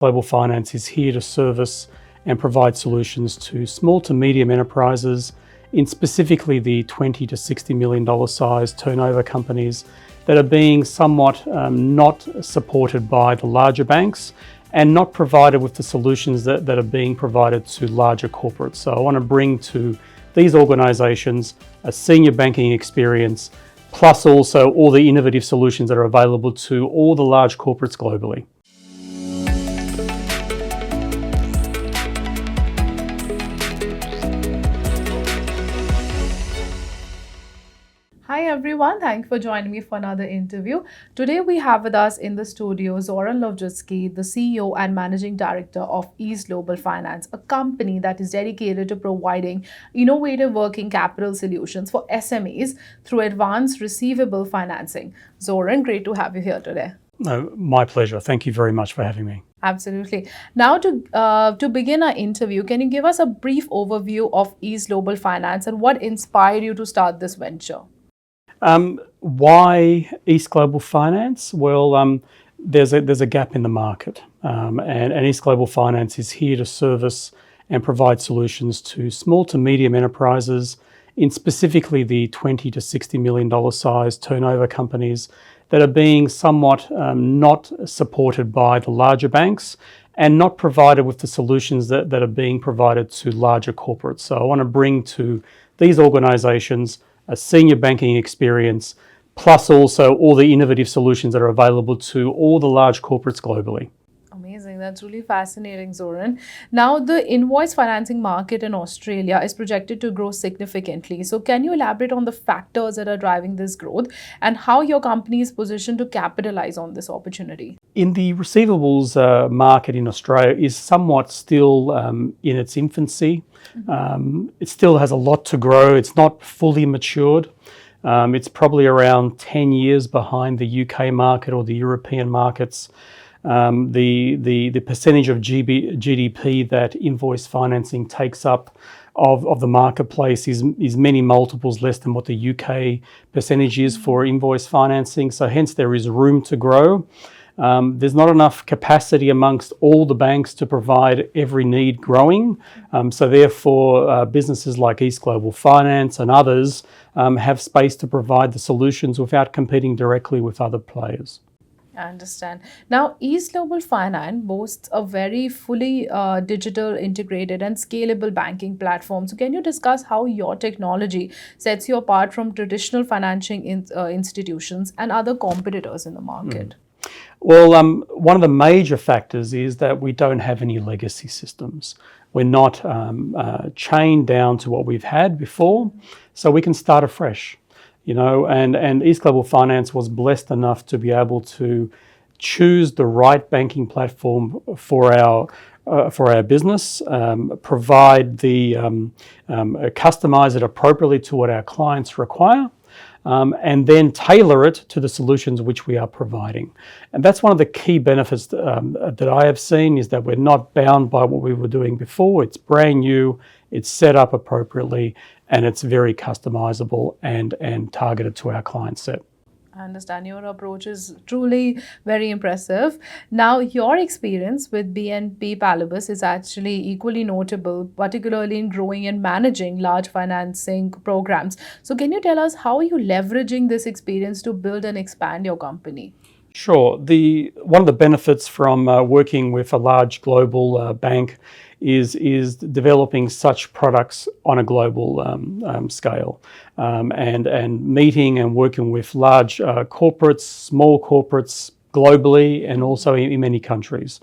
Global Finance is here to service and provide solutions to small to medium enterprises in specifically the $20 to $60 million size turnover companies that are being somewhat not supported by the larger banks and not provided with the solutions that are being provided to larger corporates. So I want to bring to these organisations a senior banking experience, plus also all the innovative solutions that are available to all the large corporates globally. Hi everyone, thank you for joining me for another interview. Today we have with us in the studio Zoran Lozevski, the CEO and Managing Director of Global Finance, a company that is dedicated to providing innovative working capital solutions for SMEs through advanced receivable financing. Zoran, great to have you here today. No, my pleasure. Thank you very much for having me. Absolutely. Now to begin our interview, can you give us a brief overview of Global Finance and what inspired you to start this venture? Why East Global Finance? Well, there's a gap in the market, and East Global Finance is here to service and provide solutions to small to medium enterprises in specifically the $20 to $60 million size turnover companies that are being somewhat not supported by the larger banks and not provided with the solutions that are being provided to larger corporates. So I want to bring to these organisations a senior banking experience, plus also all the innovative solutions that are available to all the large corporates globally. Amazing. That's really fascinating, Zoran. Now, the invoice financing market in Australia is projected to grow significantly. So can you elaborate on the factors that are driving this growth and how your company is positioned to capitalize on this opportunity? In the receivables market in Australia is somewhat still in its infancy. It still has a lot to grow. It's not fully matured. It's probably around 10 years behind the UK market or the European markets. The percentage of GDP that invoice financing takes up of the marketplace is many multiples less than what the UK percentage is for invoice financing. So hence there is room to grow. There's not enough capacity amongst all the banks to provide every need growing. So therefore, businesses like East Global Finance and others have space to provide the solutions without competing directly with other players. I understand. Now, Global Finance boasts a very fully digital, integrated and scalable banking platform. So can you discuss how your technology sets you apart from traditional financing institutions and other competitors in the market? Well, one of the major factors is that we don't have any legacy systems. We're not chained down to what we've had before, so we can start afresh. And East Global Finance was blessed enough to be able to choose the right banking platform for our business, provide customize it appropriately to what our clients require, and then tailor it to the solutions which we are providing. And that's one of the key benefits that I have seen, is that we're not bound by what we were doing before. It's brand new, it's set up appropriately, and it's very customizable and targeted to our client set. I understand. Your approach is truly very impressive. Now, your experience with BNP Paribas is actually equally notable, particularly in growing and managing large financing programs. So can you tell us how are you leveraging this experience to build and expand your company? Sure. One of the benefits from working with a large global bank is developing such products on a global scale, and meeting and working with large corporates, small corporates globally, and also in many countries.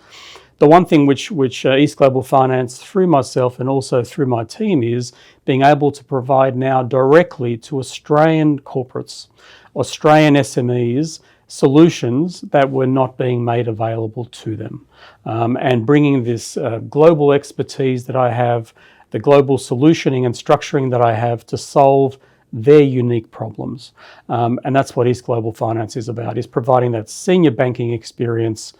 The one thing which East Global Finance, through myself and also through my team, is being able to provide now directly to Australian corporates, Australian SMEs, solutions that were not being made available to them, and bringing this global expertise that I have, the global solutioning and structuring that I have to solve their unique problems. And that's what East Global Finance is about, is providing that senior banking experience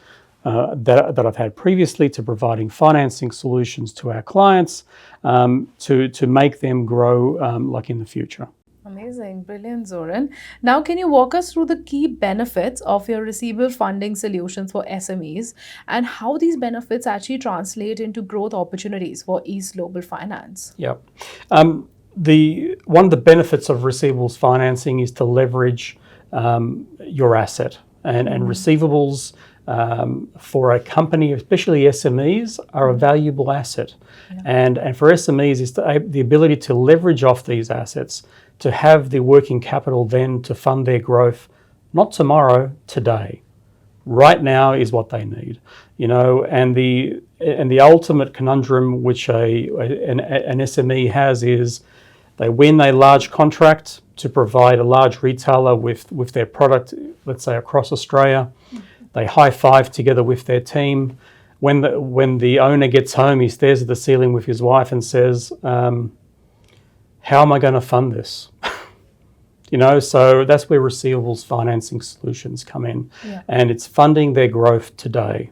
that I've had previously, to providing financing solutions to our clients to make them grow like in the future. Amazing, brilliant, Zoran. Now, can you walk us through the key benefits of your receivable funding solutions for SMEs and how these benefits actually translate into growth opportunities for East Global Finance? Yeah. The one of the benefits of receivables financing is to leverage your asset and receivables for a company, especially SMEs, are a valuable asset. And for SMEs is the ability to leverage off these assets to have the working capital then to fund their growth, not tomorrow, today. Right now is what they need, and the ultimate conundrum which an SME has is they win a large contract to provide a large retailer with their product, let's say across Australia. They high five together with their team. When the owner gets home, he stares at the ceiling with his wife and says, "How am I going to fund this?" So that's where receivables financing solutions come in, and it's funding their growth today.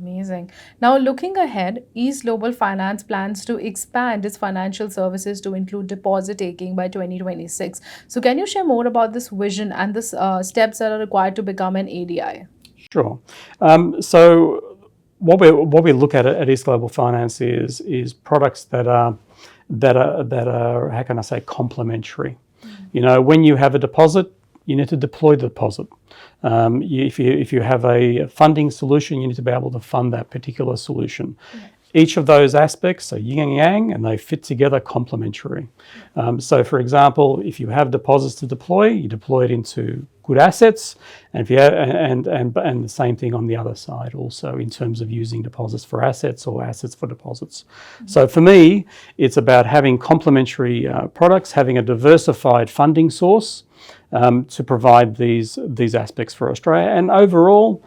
Amazing. Now, looking ahead, East Global Finance plans to expand its financial services to include deposit taking by 2026. So, can you share more about this vision and the steps that are required to become an ADI? Sure. So, what we look at East Global Finance is products that are how can I say, complementary. When you have a deposit, you need to deploy the deposit. If you have a funding solution, you need to be able to fund that particular solution. Each of those aspects are yin and yang, and they fit together complementary. So, for example, if you have deposits to deploy, you deploy it into good assets, and and the same thing on the other side also in terms of using deposits for assets or assets for deposits. So, for me, it's about having complementary products, having a diversified funding source to provide these aspects for Australia, and overall.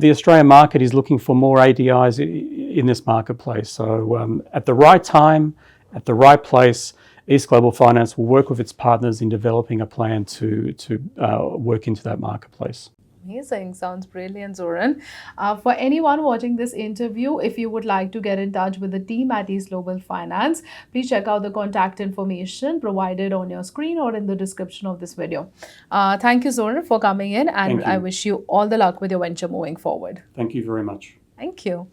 The Australian market is looking for more ADIs in this marketplace. So at the right time, at the right place, East Global Finance will work with its partners in developing a plan to work into that marketplace. Amazing. Sounds brilliant, Zoran. For anyone watching this interview, if you would like to get in touch with the team at East Global Finance, please check out the contact information provided on your screen or in the description of this video. Thank you, Zoran, for coming in, and I wish you all the luck with your venture moving forward. Thank you very much. Thank you.